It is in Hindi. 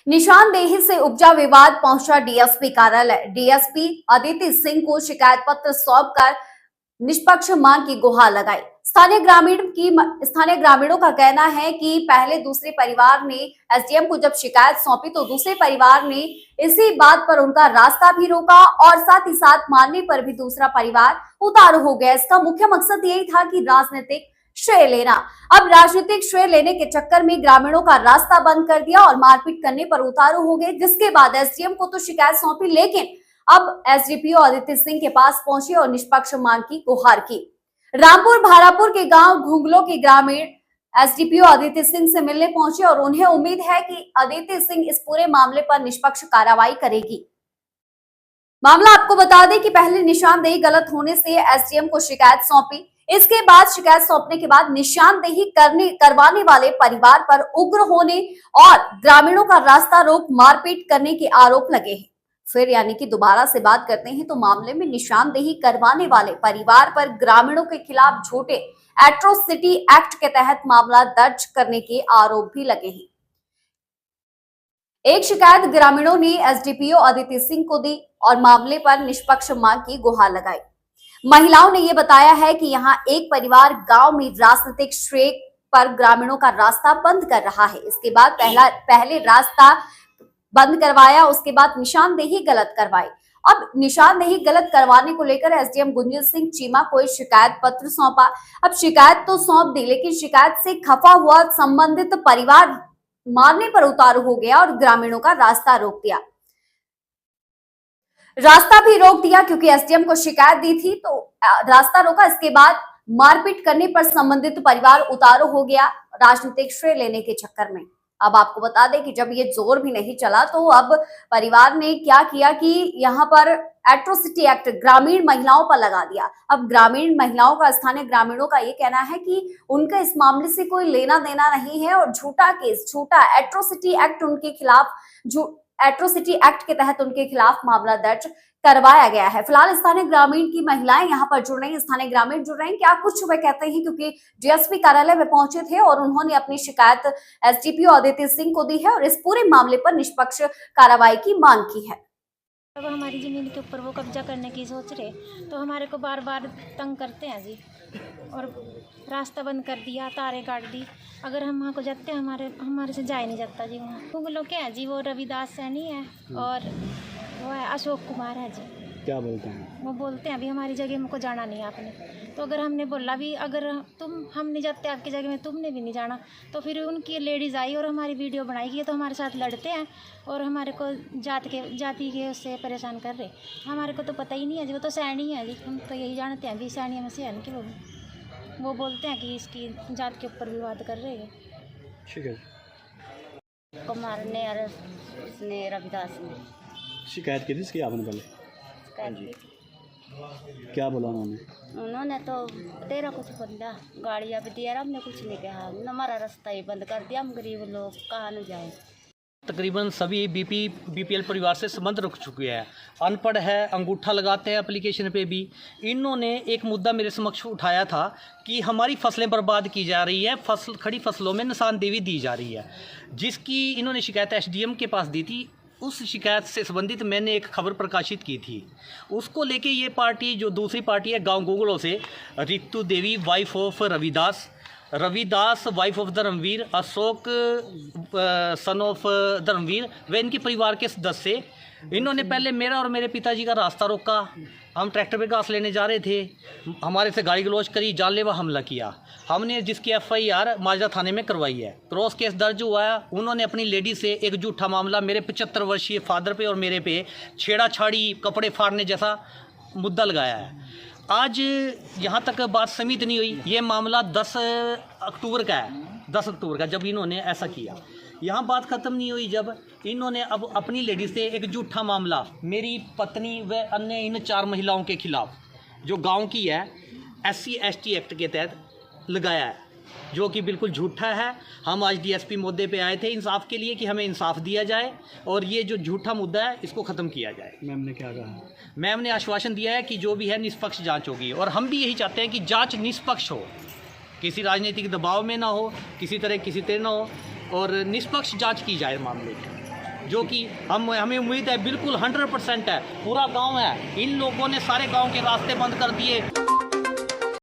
निशानदेही से उपजा विवाद पहुंचा डीएसपी कार्यालय। डीएसपी अदिति सिंह को शिकायत पत्र सौंपकर निष्पक्ष मांग की गुहार लगाई। स्थानीय ग्रामीणों का कहना है कि पहले दूसरे परिवार ने एसडीएम को जब शिकायत सौंपी तो दूसरे परिवार ने इसी बात पर उनका रास्ता भी रोका और साथ ही साथ मानने पर भी दूसरा परिवार उतारू हो गया। इसका मुख्य मकसद यही था कि राजनीतिक श्रेय लेना। अब राजनीतिक श्रेय लेने के चक्कर में ग्रामीणों का रास्ता बंद कर दिया और मारपीट करने पर उतारू हो गए, जिसके बाद एसडीएम को तो शिकायत सौंपी, लेकिन अब एसडीपीओ अदिति सिंह के पास पहुंची और निष्पक्ष मांग की गुहार की। रामपुर भारापुर के गांव घुंगलो के ग्रामीण एसडीपीओ अदिति सिंह से मिलने पहुंचे और उन्हें उम्मीद है कि अदिति सिंह इस पूरे मामले पर निष्पक्ष कार्रवाई करेगी। मामला आपको बता दें कि पहले निशानदेही गलत होने से एसडीएम को शिकायत सौंपी। इसके बाद शिकायत सौंपने के बाद निशानदेही करवाने वाले परिवार पर उग्र होने और ग्रामीणों का रास्ता रोक मारपीट करने के आरोप लगे हैं। फिर यानी कि दोबारा से बात करते हैं तो मामले में निशानदेही करवाने वाले परिवार पर ग्रामीणों के खिलाफ झूठे एट्रोसिटी एक्ट के तहत मामला दर्ज करने के आरोप भी लगे हैं। एक शिकायत ग्रामीणों ने एसडीपीओ अदिति सिंह को दी और मामले पर निष्पक्ष मांग की गुहार लगाई। महिलाओं ने यह बताया है कि यहाँ एक परिवार गांव में राजनीतिक श्रेय पर ग्रामीणों का रास्ता बंद कर रहा है। इसके बाद पहले रास्ता बंद करवाया, उसके बाद निशानदेही गलत करवाई। अब निशानदेही गलत करवाने को लेकर एसडीएम गुंजन सिंह चीमा को शिकायत पत्र सौंपा। अब शिकायत तो सौंप दी, लेकिन शिकायत से खफा हुआ संबंधित परिवार मारने पर उतारू हो गया और ग्रामीणों का रास्ता रोक दिया। क्योंकि एसडीएम को शिकायत दी थी तो रास्ता रोका। इसके बाद मारपीट करने पर संबंधित परिवार उतारू हो गया राजनीतिक श्रेय लेने के चक्कर में। अब आपको बता दें कि जब ये जोर भी नहीं चला तो अब परिवार ने क्या किया कि यहाँ पर एट्रोसिटी एक्ट ग्रामीण महिलाओं पर लगा दिया। अब ग्रामीण महिलाओं का, स्थानीय ग्रामीणों का ये कहना है कि उनका इस मामले से कोई लेना देना नहीं है और झूठा एट्रोसिटी एक्ट उनके खिलाफ, एट्रोसिटी एक्ट के तहत उनके खिलाफ मामला दर्ज करवाया गया है। फिलहाल स्थानीय ग्रामीण की महिलाएं यहाँ पर जुड़ रही हैं, स्थानीय ग्रामीण जुड़ रहे हैं। क्या कुछ वे कहते हैं, क्योंकि डीएसपी कार्यालय में पहुंचे थे और उन्होंने अपनी शिकायत एसडीपीओ अदिति सिंह को दी है और इस पूरे मामले पर निष्पक्ष कार्रवाई की मांग की है। अब हमारी जमीन के ऊपर वो कब्जा करने की सोच रहे तो हमारे को बार बार तंग करते हैं जी, और रास्ता बंद कर दिया, तारे काट दी। अगर हम वहाँ को जाते हैं हमारे से जाए नहीं जाता जी। वहाँ वो लोग क्या है जी, वो रविदास सैनी है और वो है अशोक कुमार है जी। क्या बोलते हैं? वो बोलते हैं अभी हमारी जगह में को जाना नहीं आपने। तो अगर हमने बोला भी अगर हम नहीं जाते आपकी जगह में, तुमने भी नहीं जाना, तो फिर उनकी लेडीज़ आई और हमारी वीडियो बनाई कि तो हमारे साथ लड़ते हैं और हमारे को जाति के उससे परेशान कर रहे। हमारे को तो पता ही नहीं है जी, वो तो सैनी है जी। हम तो यही जानते हैं भी सैनी में से है कि वो बोलते हैं कि इसकी जात के ऊपर विवाद कर रहे हैं। ठीक है। कुमार ने और उसने रविदास ने शिकायत की थी इसकी आपने पहले? क्या बोला उन्होंने तो तेरा कुछ बंदा गाड़ियाँ भी दिया, हमने कुछ नहीं कहा, हमारा रास्ता ही बंद कर दिया। हम गरीब लोग कहाँ न जाए। तकरीबन सभी बीपीएल परिवार से संबंध रख चुके हैं, अनपढ़ है, अंगूठा लगाते हैं एप्लीकेशन पे भी। इन्होंने एक मुद्दा मेरे समक्ष उठाया था कि हमारी फसलें बर्बाद की जा रही है, खड़ी फसलों में निशानदेही दी जा रही है, जिसकी इन्होंने शिकायत एसडीएम के पास दी थी। उस शिकायत से संबंधित मैंने एक खबर प्रकाशित की थी। उसको लेके ये पार्टी, जो दूसरी पार्टी है गांव गुंगलों से, Ritu Devi wife of Ravidas wife of Dharmveer, Ashok son of Dharmveer व इनके परिवार के सदस्य, इन्होंने पहले मेरा और मेरे पिताजी का रास्ता रोका। हम ट्रैक्टर पे घास लेने जा रहे थे, हमारे से गाली गलौज करी, जानलेवा हमला किया। हमने जिसकी एफआईआर माजरा थाने में करवाई है, क्रॉस केस दर्ज हुआ है। उन्होंने अपनी लेडी से एक झूठा मामला मेरे 75 वर्षीय फादर पे और मेरे पे छेड़ाछाड़ी, कपड़े फाड़ने जैसा मुद्दा लगाया है। आज यहाँ तक बात सीमित नहीं हुई, ये मामला 10 अक्टूबर का है। 10 अक्टूबर का जब इन्होंने ऐसा किया, यहाँ बात ख़त्म नहीं हुई जब इन्होंने अब अपनी लेडी से एक झूठा मामला मेरी पत्नी व अन्य इन 4 महिलाओं के खिलाफ, जो गांव की है, SC ST एक्ट के तहत लगाया है, जो कि बिल्कुल झूठा है। हम आज डीएसपी मुद्दे पे आए थे इंसाफ के लिए कि हमें इंसाफ दिया जाए और ये जो झूठा मुद्दा है इसको ख़त्म किया जाए। मैम ने क्या कहा? मैम ने आश्वासन दिया है कि जो भी है निष्पक्ष जांच होगी, और हम भी यही चाहते हैं कि जांच निष्पक्ष हो, किसी राजनीतिक दबाव में ना हो, किसी तरह ना हो, और निष्पक्ष जांच की जाए मामले की। जो कि हमें उम्मीद है बिल्कुल 100% है। पूरा गांव है, इन लोगों ने सारे गांव के रास्ते बंद कर दिए।